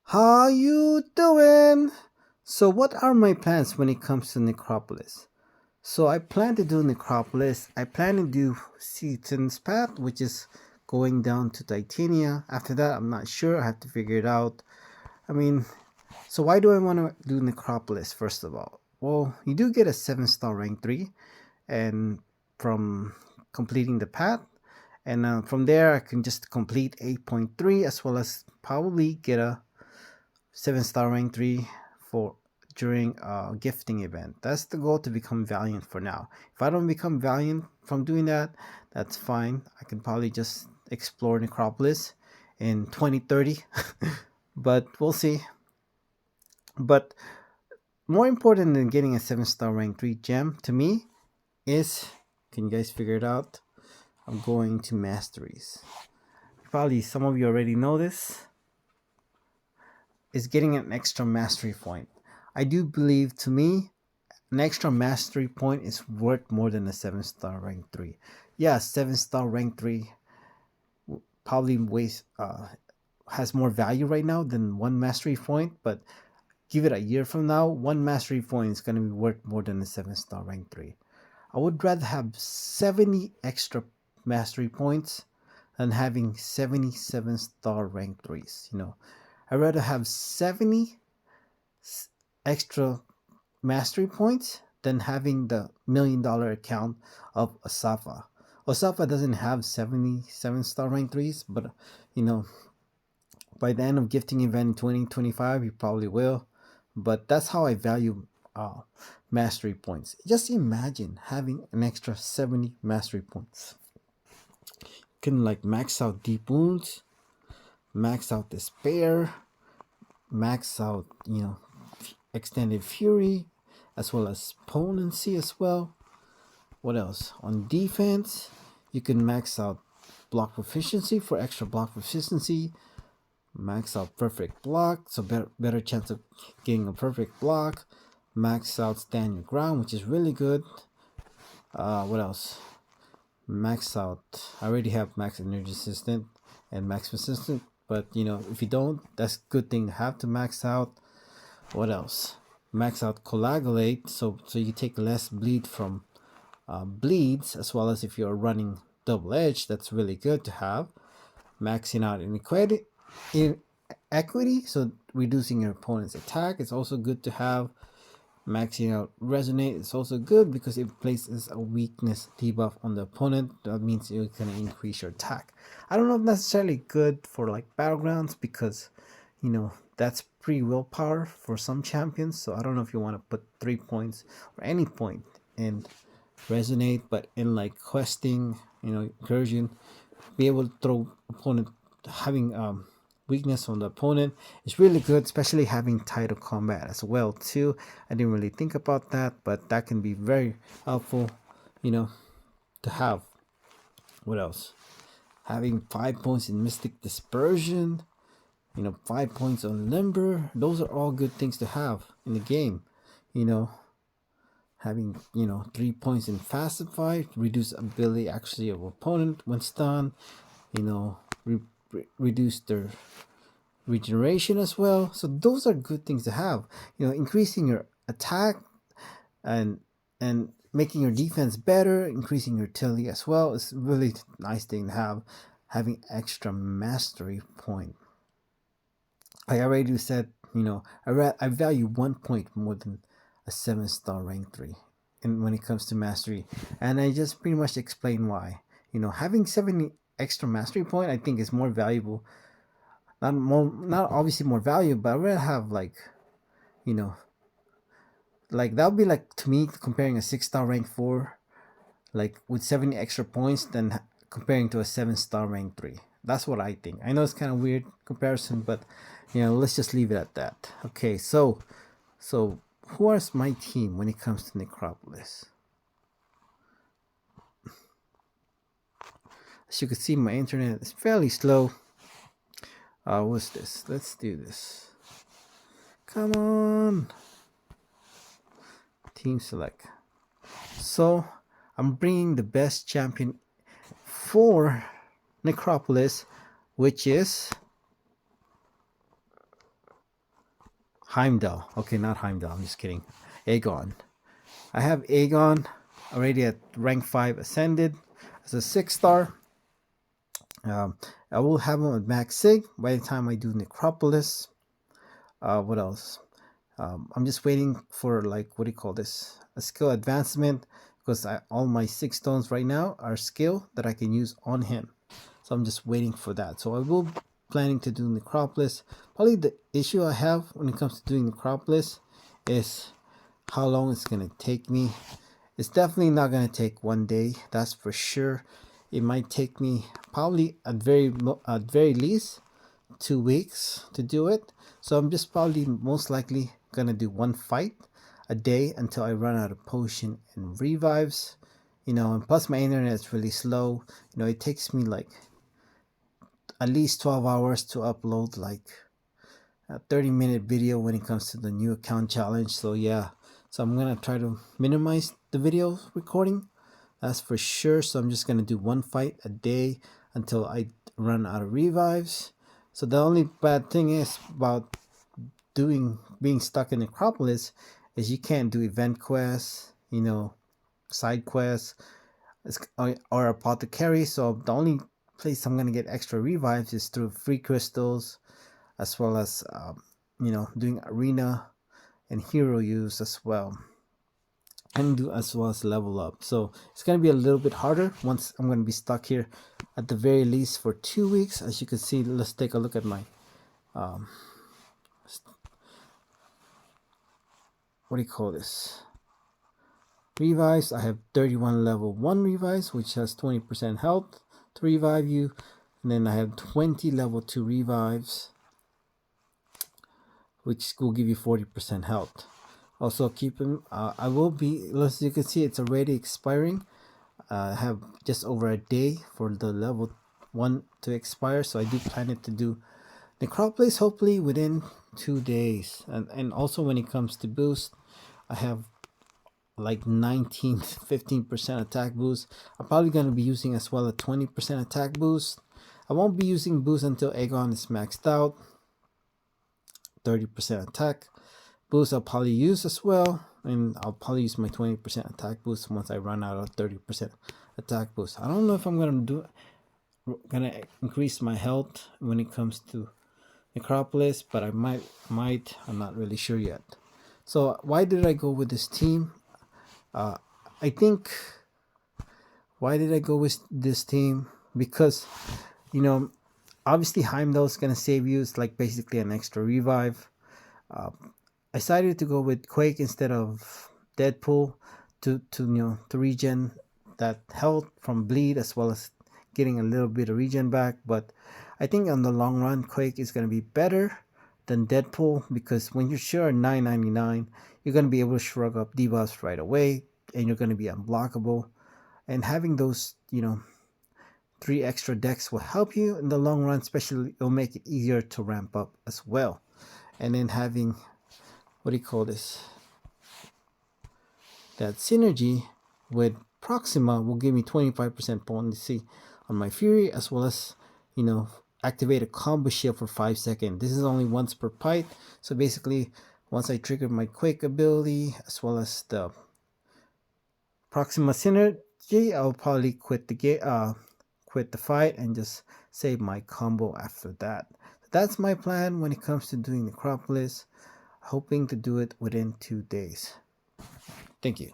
How you doing? So what are my plans when it comes to Necropolis? So I plan to do Necropolis. I plan to do Seaton's Path, which is going down to Titania. After that, I'm not sure. I have to figure it out. I mean, so why do I want to do Necropolis first of all? Well, you do get a 7-star rank 3 and from completing the path, and from there I can just complete 8.3 as well as probably get a 7-star rank 3 for during a gifting event. That's the goal, to become Valiant for now. If I don't become Valiant from doing that, that's fine. I can probably just explore Necropolis in 2030. But we'll see. But more important than getting a 7-star rank 3 gem to me is, can you guys figure it out? I'm going to masteries. Probably some of you already know this, is getting an extra mastery point. I do believe, to me, an extra mastery point is worth more than a 7-star rank 3. Yeah, 7-star rank 3 probably has more value right now than one mastery point, but give it a year from now, one mastery point is going to be worth more than a 7-star rank 3. I would rather have 70 extra mastery points than having 77-star rank 3s. I'd rather have 70 extra mastery points than having the $1 million account of Asafa. Osafa doesn't have 77-star rank 3s, but you know, by the end of gifting event in 2025, you probably will. But that's how I value mastery points. Just imagine having an extra 70 mastery points. You can like max out deep wounds, max out despair, max out extended fury, as well as potency as well. What else? On defense, you can max out block proficiency for extra block proficiency. Max out perfect block, so better chance of getting a perfect block. Max out stand your ground, which is really good. What else? Max out. I already have max energy resistant and max resistant, but if you don't, that's a good thing to have to max out. What else? Max out coagulate, so you take less bleed from bleeds, as well as if you're running double edge, that's really good to have. Maxing out in equity, so reducing your opponent's attack, it's also good to have. Maxing out resonate is also good because it places a weakness debuff on the opponent. That means you can increase your attack. I don't know if necessarily good for like battlegrounds, because that's pre willpower for some champions, so I don't know if you want to put 3 points or any point in resonate, but in like questing, incursion, be able to throw opponent having weakness on the opponent is really good, especially having title combat as well too. I didn't really think about that, but that can be very helpful, to have. What else? Having 5 points in mystic dispersion, 5 points on limber, those are all good things to have in the game. Having 3 points in Facify, reduce ability actually of opponent when stunned, reduce their regeneration as well. So those are good things to have. Increasing your attack and making your defense better, increasing your utility as well is really nice thing to have. Having extra mastery point. I already said, I value 1 point more than a 7-star rank 3 and when it comes to mastery, and I just pretty much explained why. Having 70 extra mastery point, I think, is more valuable. Not obviously more valuable, but I would have like that would be like, to me, comparing a 6-star rank 4 like with 70 extra points than comparing to a 7-star rank 3. That's what I think. I know it's kind of weird comparison, but let's just leave it at that. Okay, so who is my team when it comes to Necropolis? As you can see, my internet is fairly slow. What's this? Let's do this. Come on. Team select. So I'm bringing the best champion for Necropolis, which is Heimdall. Okay, not Heimdall. I'm just kidding. Aegon. I have Aegon already at rank 5 ascended as a 6-star. I will have him at max sig by the time I do Necropolis. What else? I'm just waiting for, like, what do you call this? A skill advancement, because all my 6 stones right now are skill that I can use on him. So I'm just waiting for that. So I will be planning to do Necropolis. Probably the issue I have when it comes to doing Necropolis is how long it's going to take me. It's definitely not going to take one day, that's for sure. It might take me probably at very least 2 weeks to do it. So I'm just probably most likely gonna do one fight a day until I run out of potion and revives. And plus my internet is really slow. It takes me like at least 12 hours to upload like a 30-minute video when it comes to the new account challenge. So yeah, so I'm gonna try to minimize the video recording, that's for sure. So I'm just gonna do one fight a day until I run out of revives. So the only bad thing is about being stuck in Necropolis is you can't do event quests, side quests, or apothecary. So the only place I'm gonna get extra revives is through free crystals, as well as doing arena and hero use as well, and do as well as level up. So it's gonna be a little bit harder once I'm gonna be stuck here at the very least for 2 weeks. As you can see, let's take a look at my what do you call this, revives. I have 31 level 1 revives, which has 20% health to revive you, and then I have 20 level 2 revives, which will give you 40% health. Also keep them, I will be, as you can see, it's already expiring. I have just over a day for the level 1 to expire, so I do plan it to do Necropolis hopefully within 2 days. And also when it comes to boost, I have like 15% attack boost. I'm probably going to be using as well a 20% attack boost. I won't be using boost until Aegon is maxed out. 30% attack boost I'll probably use as well, and I'll probably use my 20% attack boost once I run out of 30% attack boost. I don't know if I'm gonna increase my health when it comes to Necropolis, but I might. I'm not really sure yet. So why did I go with this team? I think why did I go with this team? Because obviously Heimdall's gonna save you. It's like basically an extra revive. I decided to go with Quake instead of Deadpool to regen that health from bleed, as well as getting a little bit of regen back. But I think on the long run, Quake is going to be better than Deadpool, because when you're sure 999, you're going to be able to shrug up debuffs right away, and you're going to be unblockable. And having those 3 extra decks will help you in the long run. Especially, it'll make it easier to ramp up as well. And then having, what do you call this, that synergy with Proxima will give me 25% potency on my Fury, as well as activate a combo shield for 5 seconds. This is only once per fight, so basically once I trigger my Quake ability as well as the Proxima synergy, I'll probably quit the fight and just save my combo after that. That's my plan when it comes to doing Necropolis, hoping to do it within 2 days. Thank you.